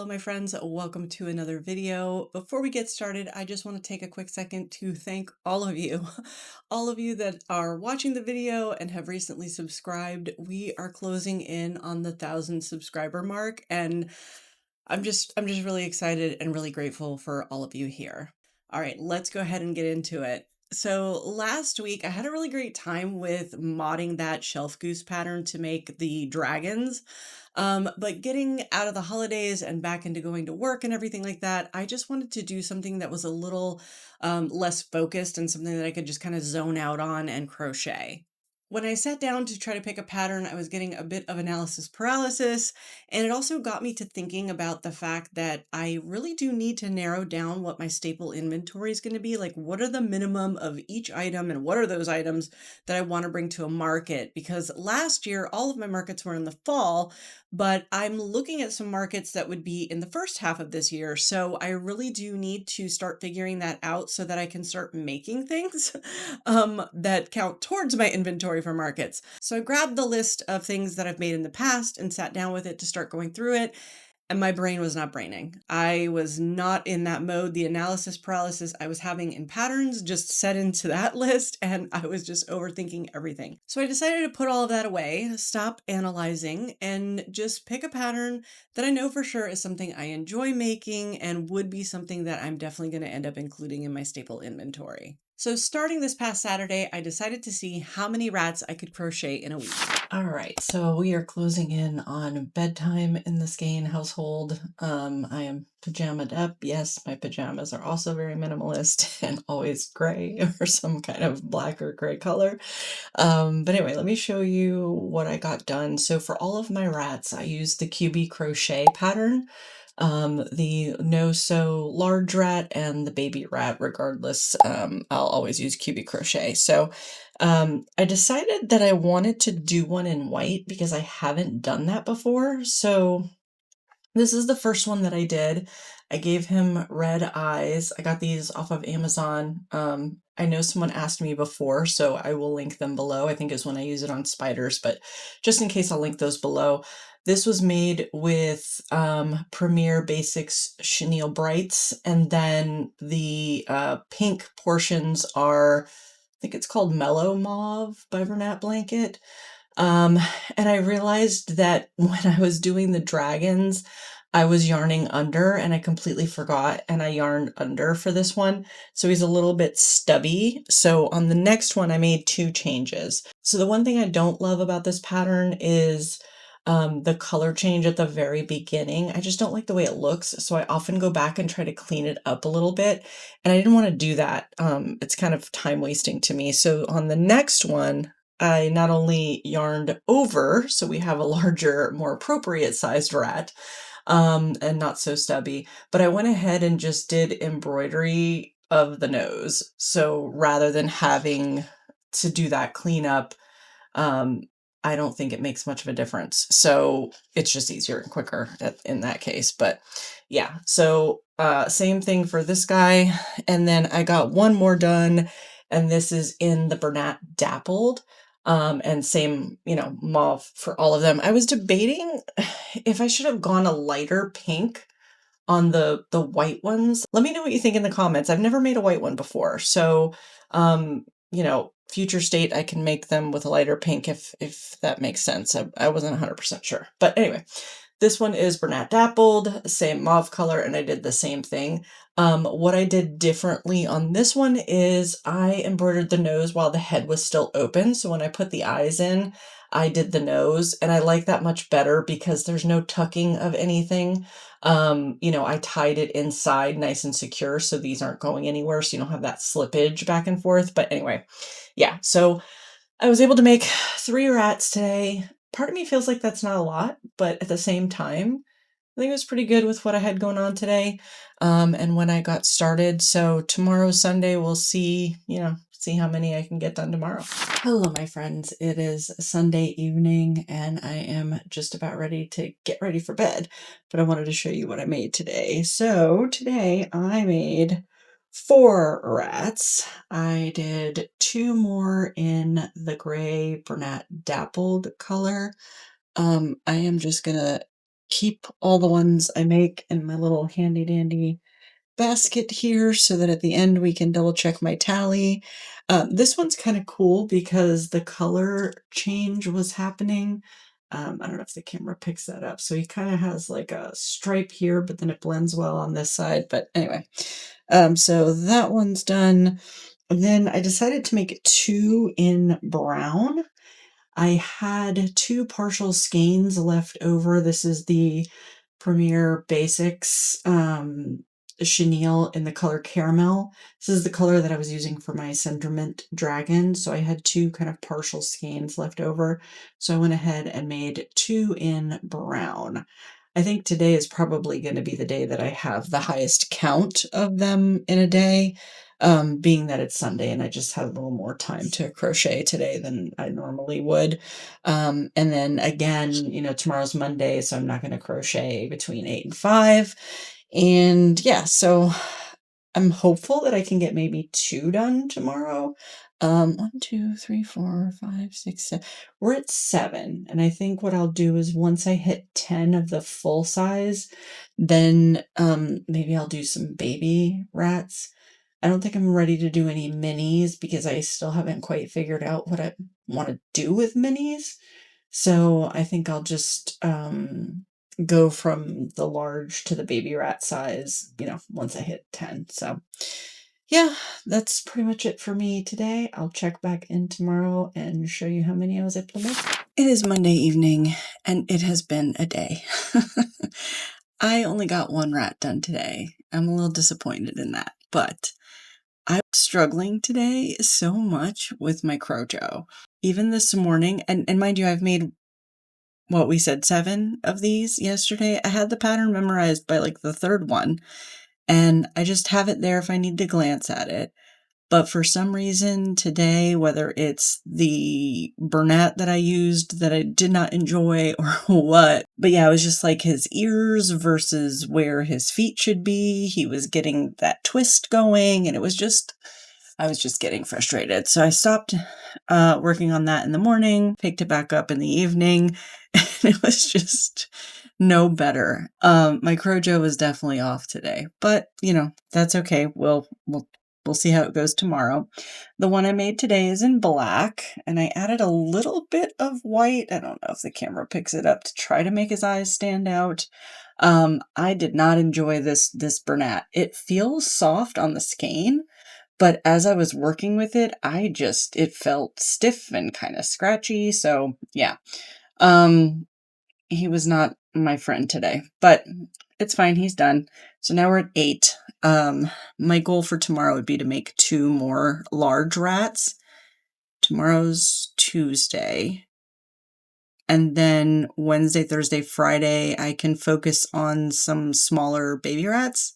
my friends. Welcome to another video. Before we get started, I just want to take a quick second to thank all of you. All of you that are watching the video and have recently subscribed. We are closing in on the 1,000 subscriber mark, and I'm just really excited and really grateful for all of you here. All right, let's go ahead and get into it. So last week I had a really great time with modding that shelf goose pattern to make the dragons. But getting out of the holidays and back into going to work and everything like that, I just wanted to do something that was a little less focused and something that I could just kind of zone out on and crochet. When I sat down to try to pick a pattern, I was getting a bit of analysis paralysis, and it also got me to thinking about the fact that I really do need to narrow down what my staple inventory is going to be. Like, what are the minimum of each item, and what are those items that I want to bring to a market? Because last year, all of my markets were in the fall, but I'm looking at some markets that would be in the first half of this year. So I really do need to start figuring that out so that I can start making things that count towards my inventory for markets. So I grabbed the list of things that I've made in the past and sat down with it to start going through it. And my brain was not braining. I was not in that mode. The analysis paralysis I was having in patterns just set into that list, and I was just overthinking everything. So I decided to put all of that away, stop analyzing, and just pick a pattern that I know for sure is something I enjoy making and would be something that I'm definitely going to end up including in my staple inventory. So starting this past Saturday, I decided to see how many rats I could crochet in a week. All right, so we are closing in on bedtime in the Skane household. I am pajamaed up. Yes, my pajamas are also very minimalist and always gray or some kind of black or gray color. But anyway, let me show you what I got done. So for all of my rats, I used the QB crochet pattern. The no sew large rat and the baby rat, regardless, I'll always use QB crochet. So I decided that I wanted to do one in white because I haven't done that before. So this is the first one that I did. I gave him red eyes. I got these off of Amazon. I know someone asked me before, so I will link them below. I think is when I use it on spiders, but just in case, I'll link those below. This was made with Premier Basics Chenille Brights, and then the pink portions are, I think it's called Mellow Mauve by Bernat Blanket. Um, and I realized that when I was doing the dragons, I was yarning under and I completely forgot, and I yarned under for this one. So he's a little bit stubby. So on the next one, I made two changes. So the one thing I don't love about this pattern is the color change at the very beginning. I just don't like the way it looks. So I often go back and try to clean it up a little bit. And I didn't want to do that. It's kind of time wasting to me. So on the next one, I not only yarned over, so we have a larger, more appropriate sized rat, and not so stubby, but I went ahead and just did embroidery of the nose. So rather than having to do that cleanup, um, I don't think it makes much of a difference. So it's just easier and quicker in that case. But yeah, so same thing for this guy. And then I got one more done, and this is in the Bernat Dappled. And same, mauve for all of them. I was debating if I should have gone a lighter pink on the white ones. Let me know what you think in the comments. I've never made a white one before. So, future state, I can make them with a lighter pink if that makes sense. I wasn't 100% sure. But anyway, this one is Bernat Dappled, same mauve color, and I did the same thing. What I did differently on this one is I embroidered the nose while the head was still open. So when I put the eyes in, I did the nose, and I like that much better because there's no tucking of anything. I tied it inside nice and secure, so these aren't going anywhere, so you don't have that slippage back and forth. But anyway, yeah, so I was able to make 3 rats today. Part of me feels like that's not a lot, but at the same time, I think it was pretty good with what I had going on today, and when I got started. So tomorrow, Sunday, we'll see how many I can get done tomorrow. Hello, my friends. It is Sunday evening, and I am just about ready to get ready for bed, but I wanted to show you what I made today. So today I made 4 rats. I did 2 more in the gray Bernat Dappled color. I am just gonna keep all the ones I make in my little handy dandy basket here so that at the end we can double check my tally. This one's kind of cool because the color change was happening. I don't know if the camera picks that up. So he kind of has like a stripe here, but then it blends well on this side. But anyway, so that one's done. And then I decided to make two in brown. I had two partial skeins left over. This is the Premier Basics chenille in the color caramel. This is the color that I was using for my Sentiment Dragon. So I had two kind of partial skeins left over. So I went ahead and made two in brown. I think today is probably going to be the day that I have the highest count of them in a day, being that it's Sunday and I just had a little more time to crochet today than I normally would. And then again, tomorrow's Monday, so I'm not going to crochet between 8 and 5. And yeah, so I'm hopeful that I can get maybe two done tomorrow. 1, 2, 3, 4, 5, 6, 7. We're at 7. And I think what I'll do is once I hit 10 of the full size, then maybe I'll do some baby rats. I don't think I'm ready to do any minis because I still haven't quite figured out what I want to do with minis. So I think I'll just go from the large to the baby rat size, once I hit 10. So yeah, that's pretty much it for me today. I'll check back in tomorrow and show you how many I was able to make. It is Monday evening and it has been a day. I only got one rat done today. I'm a little disappointed in that, but I'm struggling today so much with my Crochet. Even this morning, and mind you, I've made what we said 7 of these yesterday. I had the pattern memorized by like the third one, and I just have it there if I need to glance at it. But for some reason today, whether it's the Bernat that I used that I did not enjoy or what, but yeah, it was just like his ears versus where his feet should be. He was getting that twist going and I was just getting frustrated. So I stopped working on that in the morning, picked it back up in the evening, and it was just no better. My Crochet was definitely off today, but that's okay. We'll see how it goes tomorrow. The one I made today is in black, and I added a little bit of white. I don't know if the camera picks it up to try to make his eyes stand out. I did not enjoy this Bernat. It feels soft on the skein, but as I was working with it, it felt stiff and kind of scratchy. So yeah, he was not my friend today, but it's fine. He's done. So now we're at 8. My goal for tomorrow would be to make 2 more large rats. Tomorrow's Tuesday. And then Wednesday, Thursday, Friday, I can focus on some smaller baby rats.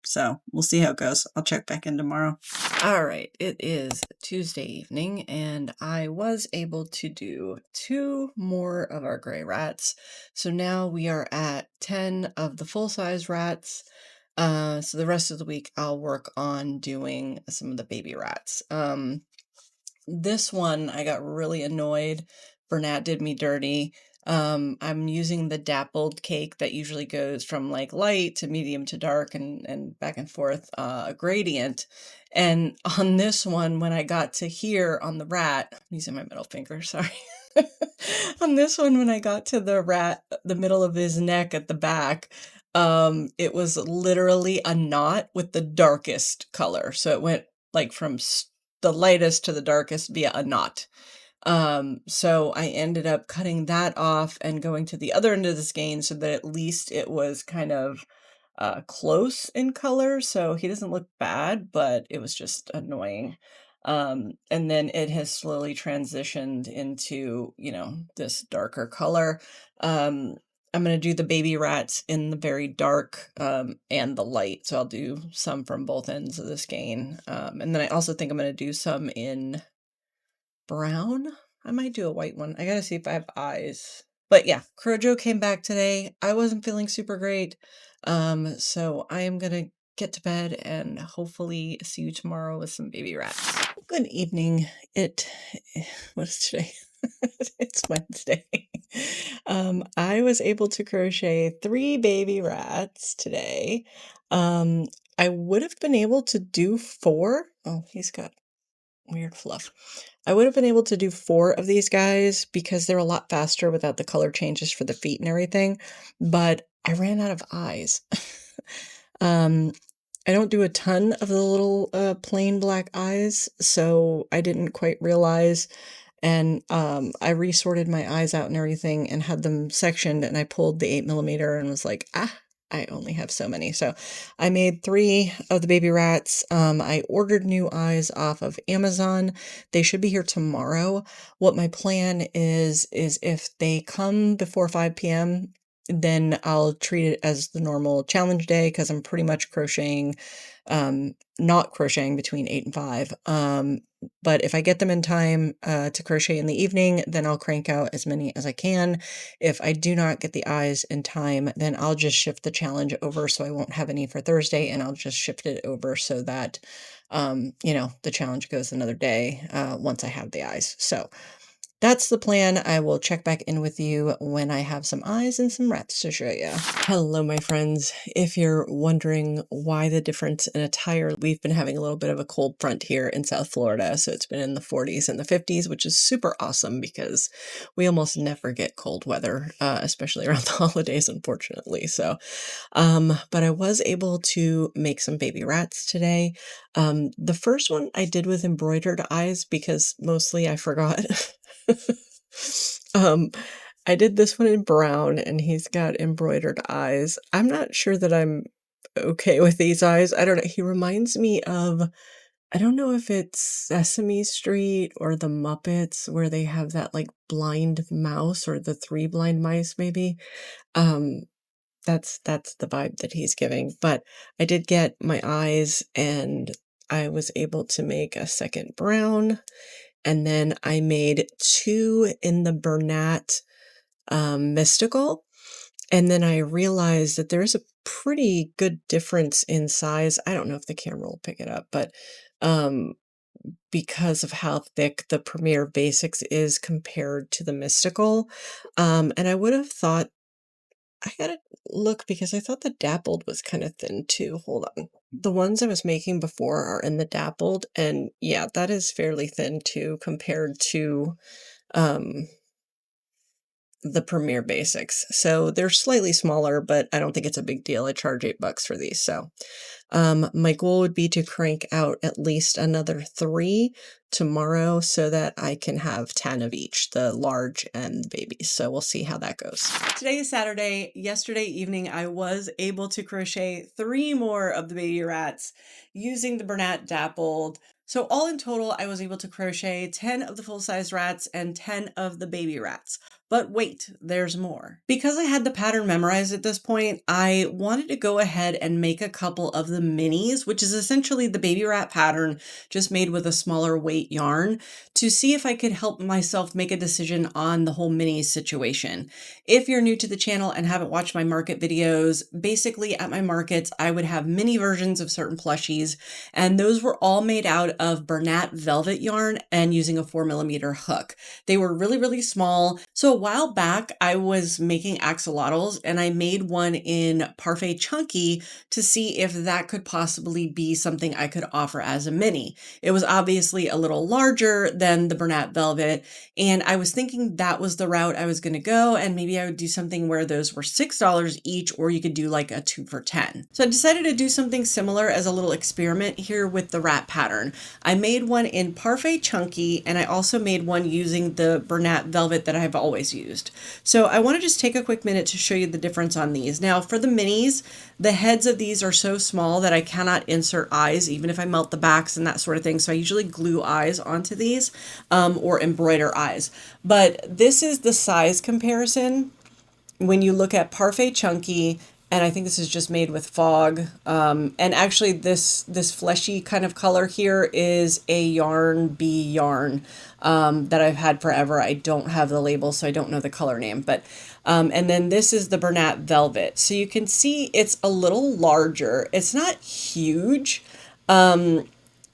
So we'll see how it goes. I'll check back in tomorrow. All right, it is Tuesday evening, and I was able to do 2 more of our gray rats. So now we are at 10 of the full-size rats. So the rest of the week I'll work on doing some of the baby rats. This one I got really annoyed. Bernat did me dirty. I'm using the dappled cake that usually goes from like light to medium to dark and back and forth, gradient. And on this one, when I got to here on the rat, I'm using my middle finger, sorry. On this one, when I got to the rat, the middle of his neck at the back, it was literally a knot with the darkest color. So it went like from the lightest to the darkest via a knot. So I ended up cutting that off and going to the other end of the skein so that at least it was kind of close in color. So he doesn't look bad, but it was just annoying. And then it has slowly transitioned into, this darker color. I'm going to do the baby rats in the very dark and the light. So I'll do some from both ends of the skein. And then I also think I'm going to do some in brown. I might do a white one. I got to see if I have eyes. But yeah, Crochet came back today. I wasn't feeling super great. So I am going to get to bed and hopefully see you tomorrow with some baby rats. Good evening. What is today? It's Wednesday. I was able to crochet 3 baby rats today. Um, I would have been able to do 4. Oh, he's got weird fluff. I would have been able to do 4 of these guys because they're a lot faster without the color changes for the feet and everything, but I ran out of eyes. Um, I don't do a ton of the little, plain black eyes, so I didn't quite realize, and I resorted my eyes out and everything and had them sectioned, and I pulled the 8mm and was like, ah, I only have so many. So I made 3 of the baby rats. I ordered new eyes off of Amazon. They should be here tomorrow. What my plan is if they come before 5 p.m., then I'll treat it as the normal challenge day because I'm pretty much crocheting, not crocheting between 8 and 5. But if I get them in time to crochet in the evening, then I'll crank out as many as I can. If I do not get the eyes in time, then I'll just shift the challenge over so I won't have any for Thursday, and I'll just shift it over so that, the challenge goes another day once I have the eyes. So that's the plan. I will check back in with you when I have some eyes and some rats to show you. Hello, my friends. If you're wondering why the difference in attire, we've been having a little bit of a cold front here in South Florida. So it's been in the 40s and the 50s, which is super awesome because we almost never get cold weather, especially around the holidays, unfortunately. But I was able to make some baby rats today. The first one I did with embroidered eyes because mostly I forgot. Um, I did this one in brown and he's got embroidered eyes. I'm not sure that I'm okay with these eyes. I don't know. He reminds me of, I don't know if it's Sesame Street or the Muppets where they have that like blind mouse or the 3 blind mice maybe. Um, that's the vibe that he's giving. But I did get my eyes and I was able to make a second brown. And then I made 2 in the Bernat Mystical. And then I realized that there's a pretty good difference in size. I don't know if the camera will pick it up, but um, because of how thick the Premier Basics is compared to the Mystical. And I would have thought, I gotta look because I thought the Dappled was kind of thin too. Hold on. The ones I was making before are in the Dappled, and yeah, that is fairly thin too compared to um, the Premier Basics. So they're slightly smaller, but I don't think it's a big deal. I charge $8 for these. So my goal would be to crank out at least another 3 tomorrow so that I can have 10 of each, the large and the babies. So we'll see how that goes. Today is Saturday. Yesterday evening, I was able to crochet 3 more of the baby rats using the Bernat Dappled. So all in total, I was able to crochet 10 of the full-size rats and 10 of the baby rats. But wait, there's more. Because I had the pattern memorized at this point, I wanted to go ahead and make a couple of the minis, which is essentially the baby rat pattern, just made with a smaller weight yarn, to see if I could help myself make a decision on the whole minis situation. If you're new to the channel and haven't watched my market videos, basically at my markets, I would have mini versions of certain plushies, and those were all made out of Bernat velvet yarn and using a 4mm hook. They were really, really small. So a while back, I was making axolotls and I made one in Parfait Chunky to see if that could possibly be something I could offer as a mini. It was obviously a little larger than the Bernat Velvet, and I was thinking that was the route I was going to go, and maybe I would do something where those were $6 each, or you could do like a 2 for $10. So I decided to do something similar as a little experiment here with the rat pattern. I made one in Parfait Chunky, and I also made one using the Bernat Velvet that I've always used. So I want to just take a quick minute to show you the difference on these. Now for the minis, the heads of these are so small that I cannot insert eyes even if I melt the backs and that sort of thing. So I usually glue eyes onto these or embroider eyes. But this is the size comparison when you look at Parfait Chunky, and I think this is just made with fog. And actually this fleshy kind of color here is a Yarn Bee yarn that I've had forever. I don't have the label, so I don't know the color name. But and then this is the Bernat Velvet. So you can see it's a little larger. It's not huge, but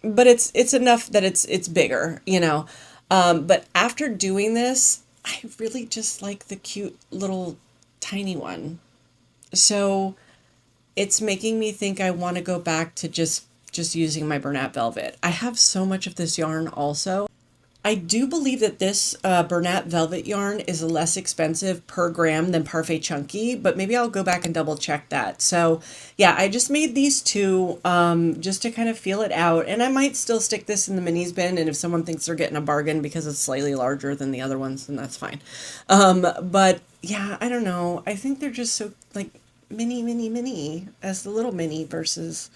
it's enough that it's bigger, you know. But after doing this, I really just like the cute little tiny one. So it's making me think I want to go back to just using my Bernat Velvet. I have so much of this yarn also. I do believe that this Bernat Velvet yarn is less expensive per gram than Parfait Chunky, but maybe I'll go back and double check that. So yeah, I just made these two just to kind of feel it out. And I might still stick this in the minis bin. And if someone thinks they're getting a bargain because it's slightly larger than the other ones, then that's fine. But yeah, I don't know. I think they're just so like mini as the little mini versus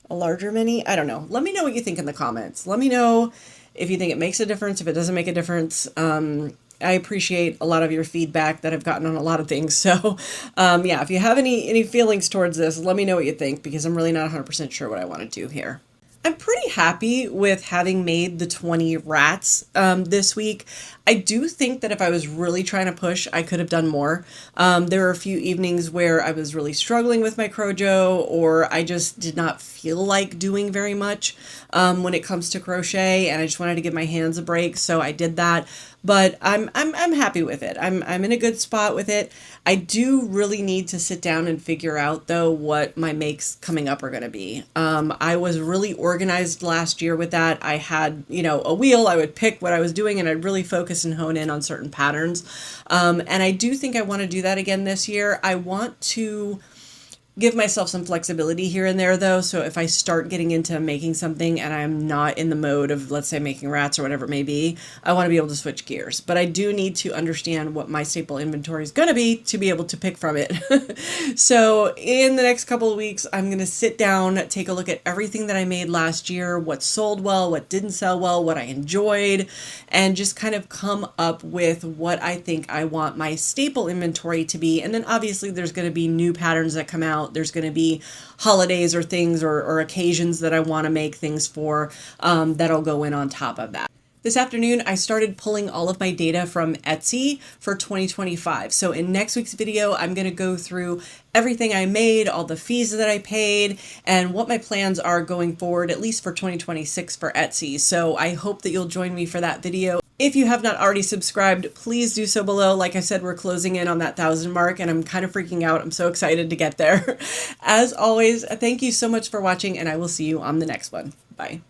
a larger mini. I don't know. Let me know what you think in the comments. Let me know if you think it makes a difference, if it doesn't make a difference. I appreciate a lot of your feedback that I've gotten on a lot of things. So yeah, if you have any feelings towards this, let me know what you think, because I'm really not 100% sure what I want to do here. I'm pretty happy with having made the 20 rats this week. I do think that if I was really trying to push, I could have done more. There were a few evenings where I was really struggling with my Crojo, or I just did not feel like doing very much when it comes to crochet, and I just wanted to give my hands a break, so I did that. But I'm happy with it. I'm in a good spot with it. I do really need to sit down and figure out though what my makes coming up are going to be. I was really organized last year with that. I had, you know, a wheel. I would pick what I was doing and I'd really focus and hone in on certain patterns. And I do think I want to do that again this year. I want to give myself some flexibility here and there though. So if I start getting into making something and I'm not in the mode of, let's say, making rats or whatever it may be, I want to be able to switch gears. But I do need to understand what my staple inventory is going to be able to pick from it. So in the next couple of weeks, I'm going to sit down, take a look at everything that I made last year, what sold well, what didn't sell well, what I enjoyed, and just kind of come up with what I think I want my staple inventory to be. And then obviously there's going to be new patterns that come out. There's going to be holidays or things or occasions that I want to make things for that'll go in on top of that. This afternoon, I started pulling all of my data from Etsy for 2025. So in next week's video, I'm going to go through everything I made, all the fees that I paid, and what my plans are going forward, at least for 2026 for Etsy. So I hope that you'll join me for that video. If you have not already subscribed, please do so below. Like I said, we're closing in on that 1,000 mark and I'm kind of freaking out. I'm so excited to get there. As always, thank you so much for watching and I will see you on the next one. Bye.